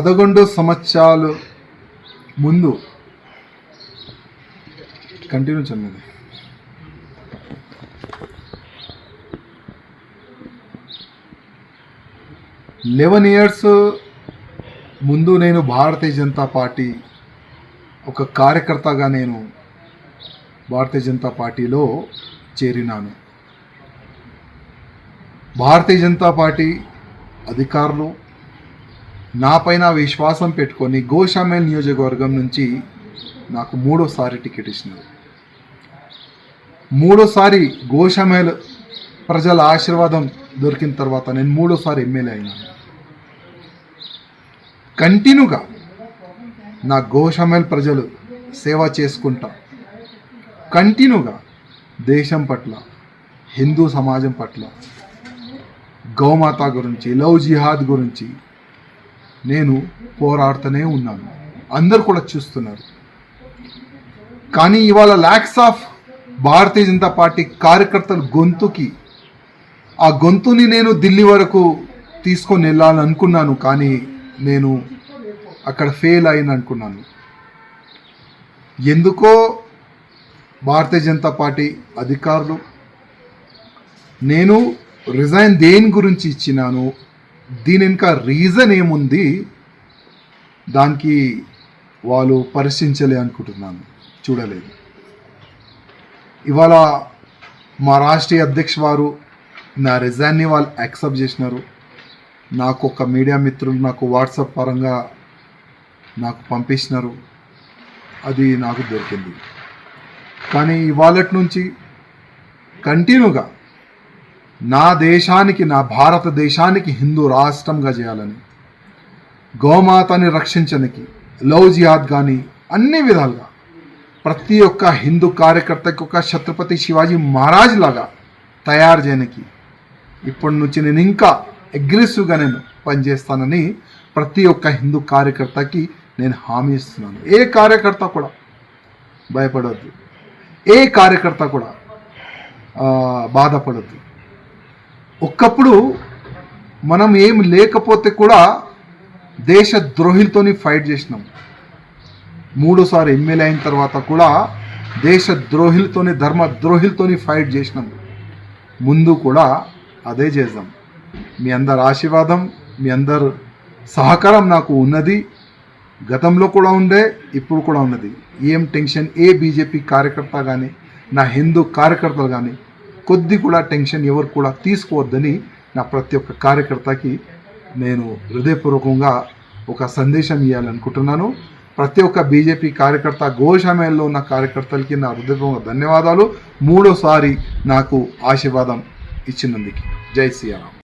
11 సంవత్సరాలు ముందు కంటిన్యూ చెందింది. 11 ఇయర్స్ ముందు నేను భారతీయ జనతా పార్టీ ఒక కార్యకర్తగా నేను భారతీయ జనతా పార్టీలో చేరినాను. భారతీయ జనతా పార్టీ అధికారులు నాపైన విశ్వాసం పెట్టుకొని గోషామేల్ నియోజకవర్గం నుంచి నాకు 3వసారి టికెట్ ఇచ్చినారు. 3వసారి గోషామేల్ ప్రజల ఆశీర్వాదం దొరికిన తర్వాత నేను 3వసారి ఎమ్మెల్యే అయినాను. కంటిన్యూగా నా గోషామేల్ ప్రజలు సేవ చేసుకుంటా కంటిన్యూగా దేశం పట్ల, హిందూ సమాజం పట్ల, గౌమాత గురించి, లవ్ జిహాద్ గురించి నేను పోరాడుతూనే ఉన్నాను. అందరు కూడా చూస్తున్నారు. కానీ ఇవాళ ల్యాక్స్ ఆఫ్ భారతీయ జనతా పార్టీ కార్యకర్తల గొంతుకి ఆ గొంతుని నేను ఢిల్లీ వరకు తీసుకొని వెళ్ళాలనుకున్నాను. కానీ నేను అక్కడ ఫెయిల్ అయిన అనుకున్నాను. ఎందుకో భారతీయ జనతా పార్టీ అధికారులు నేను రిజైన్ దేని గురించి ఇచ్చినాను, దీని ఇంకా రీజన్ ఏముంది, దానికి వాళ్ళు పరిశీలించలే అనుకుంటున్నాను, చూడలేదు. ఇవాళ మా రాష్ట్రీయ అధ్యక్ష వారు నా రిజైన్ని వాళ్ళు యాక్సెప్ట్ చేసినారు. నాకు ఒక మీడియా మిత్రులు నాకు వాట్సాప్ పరంగా నాకు పంపించినారు, అది నాకు దొరికింది. కానీ ఇవాళ నుంచి కంటిన్యూగా నా దేశానికి, నా భారతదేశానికి హిందూ రాష్ట్రంగా చేయాలని, గోమాతని రక్షించడానికి, లవ్ జిహాద్ కానీ అన్ని విధాలుగా ప్రతి ఒక్క హిందూ కార్యకర్తకి ఒక ఛత్రపతి శివాజీ మహారాజ్ లాగా తయారు చేయడానికి ఇప్పటి నుంచి నేను ఇంకా అగ్రెసివ్గా నేను పనిచేస్తానని ప్రతి ఒక్క హిందూ కార్యకర్తకి నేను హామీ ఇస్తున్నాను. ఏ కార్యకర్త కూడా భయపడద్దు, ఏ కార్యకర్త కూడా బాధపడద్దు. ఒక్కప్పుడు మనం ఏం లేకపోతే కూడా దేశ ద్రోహులతోని ఫైట్ చేసినాం. 3సారి ఎమ్మెల్యే అయిన తర్వాత కూడా దేశ ద్రోహులతోని, ధర్మ ద్రోహులతోని ఫైట్ చేసినాం. ముందు కూడా అదే చేద్దాం. మీ అందరి ఆశీర్వాదం, మీ అందరు సహకారం నాకు ఉన్నది. గతంలో కూడా ఉండే, ఇప్పుడు కూడా ఉన్నది. ఏం టెన్షన్ ఏ బీజేపీ కార్యకర్త కానీ, నా హిందూ కార్యకర్తలు కానీ కొద్ది కూడా టెన్షన్ ఎవరు కూడా తీసుకోవద్దని నా ప్రతి ఒక్క కార్యకర్తకి నేను హృదయపూర్వకంగా ఒక సందేశం ఇవ్వాలనుకుంటున్నాను. ప్రతి ఒక్క బీజేపీ కార్యకర్త, గోషామేల్లో ఉన్న కార్యకర్తలకి నా హృదయపూర్వక ధన్యవాదాలు. 3వసారి నాకు ఆశీర్వాదం ఇచ్చినందుకు. జై శ్రీరామ్.